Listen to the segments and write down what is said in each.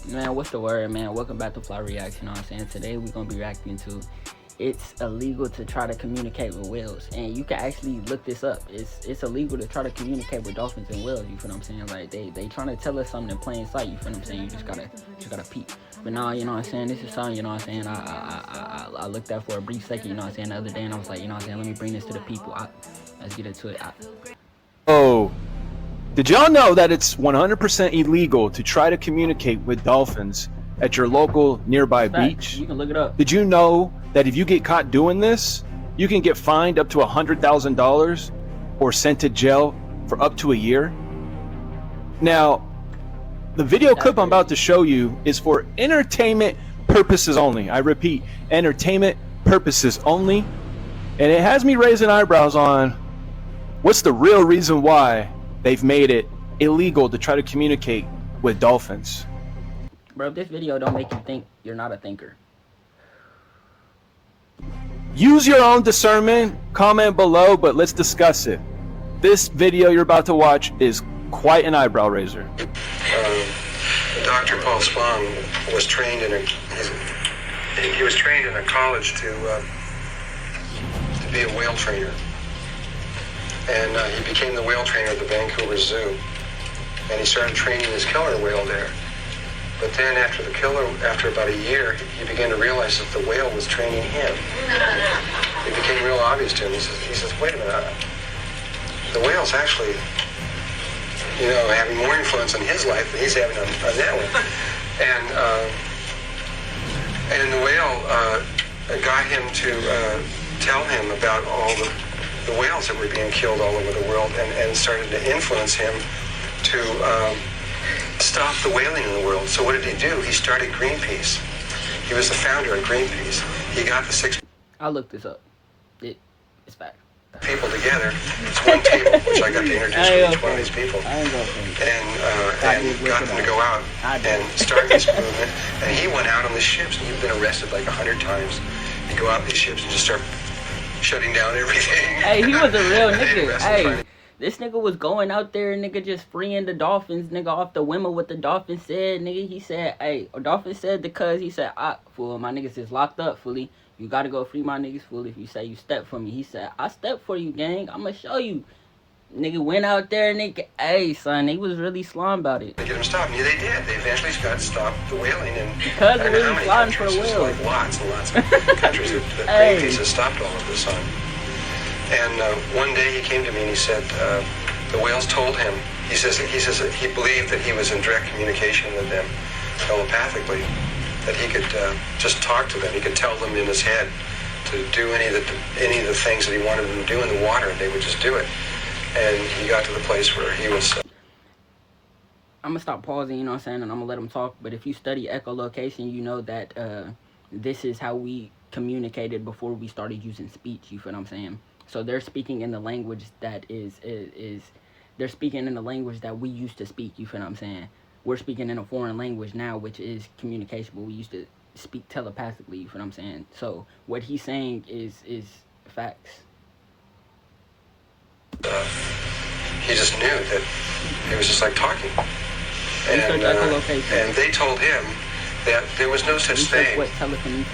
Man, what's the word, man? Welcome back to Fly Reaction. You know what I'm saying? Today we're gonna be reacting to it's illegal to try to communicate with whales, and you can actually look this up. It's illegal to try to communicate with dolphins and whales. You feel what I'm saying? Like they trying to tell us something in plain sight. You feel what I'm saying? You just gotta peep. But now, you know what I'm saying? This is something, you know what I'm saying? I looked at for a brief second, you know what I'm saying, the other day, and I was like, you know what I'm saying? Let me bring this to the people. Let's get into it. Oh, did y'all know that it's 100% illegal to try to communicate with dolphins at your local nearby beach? You can look it up. Did you know that if you get caught doing this, you can get fined up to $100,000 or sent to jail for up to a year? Now, the video clip I'm about to show you is for entertainment purposes only. I repeat, entertainment purposes only. And it has me raising eyebrows on what's the real reason why they've made it illegal to try to communicate with dolphins. Bro, if this video don't make you think, you're not a thinker. Use your own discernment, comment below, but let's discuss it. This video you're about to watch is quite an eyebrow raiser. Dr. Paul Spong was trained in a college to be a whale trainer, and he became the whale trainer at the Vancouver Zoo, and he started training his killer whale there. But then after about a year, he began to realize that the whale was training him. It became real obvious to him. He says, wait a minute, the whale's actually, having more influence on his life than he's having on that one. And the whale got him to tell him about all the whales that were being killed all over the world, and started to influence him to stop the whaling in the world. So what did he do? He started Greenpeace. He was the founder of Greenpeace. He got the 6 I looked this up. It's fact. People together. It's one table, which I got to introduce to each one of these people, and got them to go out and start this movement. And he went out on the ships, and he'd been arrested like 100 times. He'd go out on these ships and just start shutting down everything. Hey, he was a real nigga. Hey, this nigga was going out there, nigga, just freeing the dolphins, nigga, off the whim of what the dolphin said, nigga. He said, hey, a dolphin said because he said, fool, my niggas is locked up, fully. You gotta go free my niggas, fool, if you say you step for me. He said, I step for you, gang. I'ma show you. Nigga went out there, nigga. Hey, son, he was really slime about it. They get them stopped. Yeah, they did. They eventually got stopped the whaling. And because it was flying for the whale. Like lots and lots of countries that Greenpeace has stopped all of this on. And one day he came to me and he said, the whales told him, he says that he believed that he was in direct communication with them telepathically, that he could just talk to them. He could tell them in his head to do any of the things that he wanted them to do in the water, and they would just do it. And he got to the place where he was... I'm going to stop pausing, you know what I'm saying, and I'm going to let him talk. But if you study echolocation, you know that this is how we communicated before we started using speech, you feel what I'm saying? So they're speaking in the language that they're speaking in the language that we used to speak, you feel what I'm saying? We're speaking in a foreign language now, which is communication, but we used to speak telepathically, you feel what I'm saying? So what he's saying is facts. He just knew that it was just like talking. And they told him that there was no such thing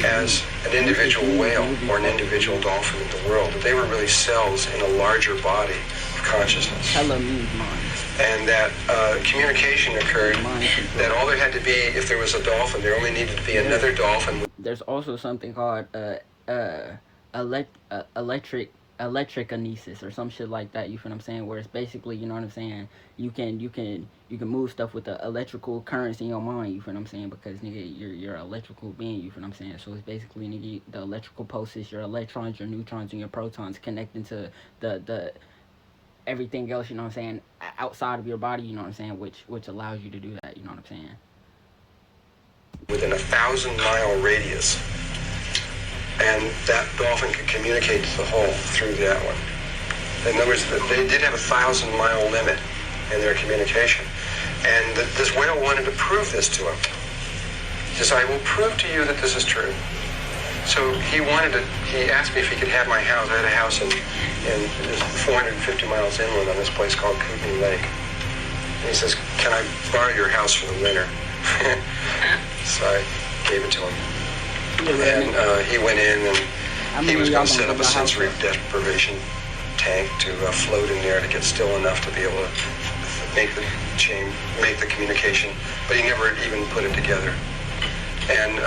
as an individual whale or an individual dolphin in the world. That they were really cells in a larger body of consciousness. Tele means mind. And that communication occurred, that all there had to be, if there was a dolphin, there only needed to be another dolphin. There's also something called electrokinesis or some shit like that, you feel what I'm saying, where it's basically, you know what I'm saying, you can move stuff with the electrical currents in your mind, you feel what I'm saying, because nigga, you're an electrical being, you feel what I'm saying. So it's basically, nigga, the electrical pulses, your electrons, your neutrons, and your protons connecting to the everything else, you know what I'm saying, outside of your body, you know what I'm saying, which allows you to do that, you know what I'm saying. Within a 1,000-mile radius, and that dolphin could communicate to the whole through that one. In other words, they did have a 1,000-mile limit in their communication, and this whale wanted to prove this to him. He says, I will prove to you that this is true. So he asked me if he could have my house. I had a house in 450 miles inland on this place called Kootenai Lake. And he says, can I borrow your house for the winter? So I gave it to him. And he went in and he was going to set up a sensory deprivation tank to float in there to get still enough to be able to make the communication, but he never even put it together. And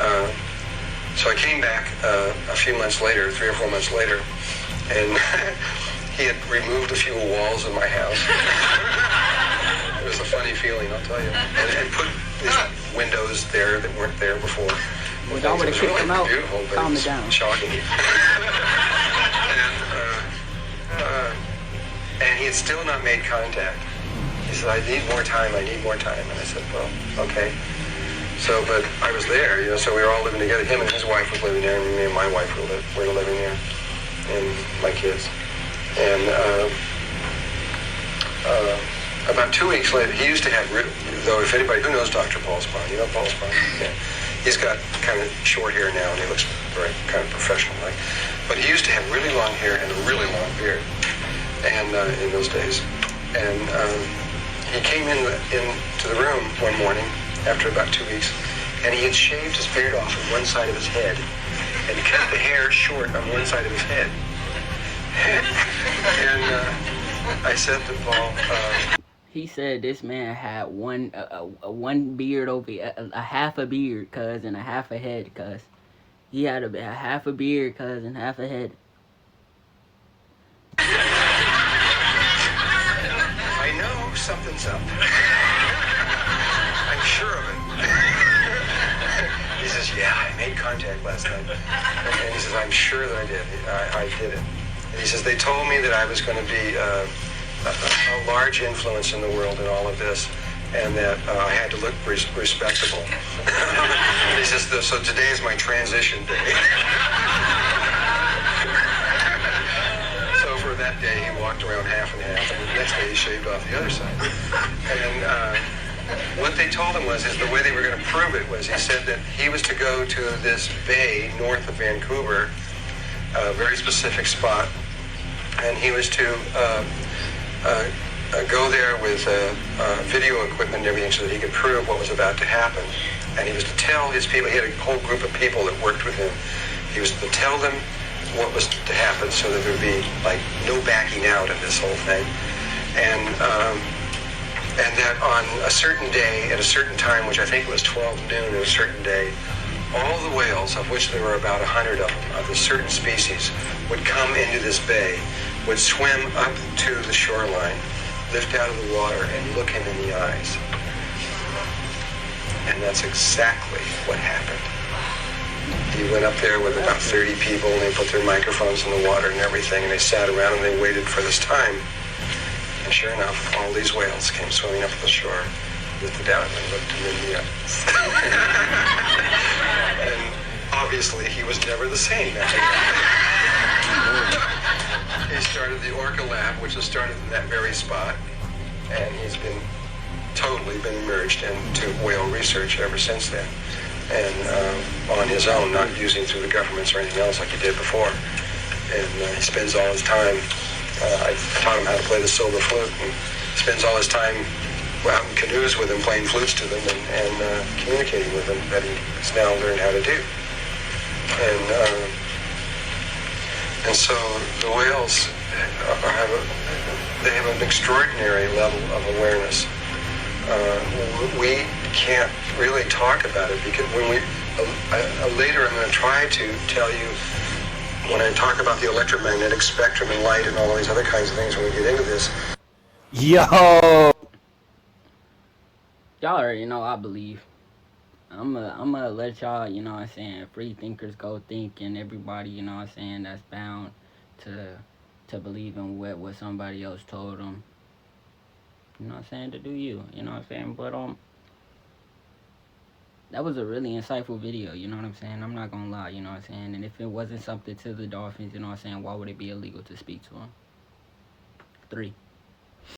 so I came back a few months later, 3 or 4 months later, and he had removed a few walls in my house. It was a funny feeling, I'll tell you. And put these windows there that weren't there before. Well, y'all would have kicked him out. Beautiful, but Calm it it down. shocking. And he had still not made contact. He said, I need more time. And I said, well, okay. So, but I was there, you know, so we were all living together. Him and his wife was living there, and me and my wife were living there, and my kids. And about 2 weeks later, he used to have, though if anybody, who knows Dr. Paul Spahn? You know Paul Spahn? Yeah. He's got kind of short hair now, and he looks very kind of professional-like. But he used to have really long hair and a really long beard, and in those days. And he came into the room one morning after about 2 weeks, and he had shaved his beard off on one side of his head and cut the hair short on one side of his head. And I said to Paul, he said this man had one beard over a half a beard, cuz, and a half a head, cuz. He had a half a beard, cuz, and half a head. I know something's up. I'm sure of it. He says, yeah, I made contact last night. And he says, I'm sure that I did. I did it. And he says, they told me that I was going to be a large influence in the world in all of this, and that I had to look respectable. He says, so today is my transition day. So for that day, he walked around half and half, and the next day he shaved off the other side. And what they told him was, the way they were going to prove it was, he said that he was to go to this bay north of Vancouver, a very specific spot, and he was to go there with video equipment and everything so that he could prove what was about to happen. And he was to tell his people, he had a whole group of people that worked with him, he was to tell them what was to happen so that there would be like no backing out of this whole thing. And that on a certain day, at a certain time, which I think it was 12 noon at a certain day, all the whales, of which there were about 100 of them, of a certain species, would come into this bay, would swim up to the shoreline, lift out of the water, and look him in the eyes. And that's exactly what happened. He went up there with about 30 people, and they put their microphones in the water and everything, and they sat around and they waited for this time. And sure enough, all these whales came swimming up to the shore, lifted out, and looked him in the eyes. And obviously, he was never the same after that. He started the Orca Lab, which was started in that very spot, and he's been merged into whale research ever since then, and on his own, not using through the governments or anything else like he did before. And he spends all his time, I taught him how to play the silver flute, and spends all his time out in canoes with them, playing flutes to them, and communicating with them, that he's now learned how to do. And so the whales have an extraordinary level of awareness. We can't really talk about it because when later I'm going to try to tell you, when I talk about the electromagnetic spectrum and light and all these other kinds of things when we get into this. Yo! Y'all already know I believe. I'm gonna let y'all, you know what I'm saying, free thinkers go think, and everybody, you know what I'm saying, that's bound to believe in what somebody else told them. You know what I'm saying, to do you know what I'm saying, but that was a really insightful video, you know what I'm saying, I'm not gonna lie, you know what I'm saying, and if it wasn't something to the dolphins, you know what I'm saying, why would it be illegal to speak to them? 3.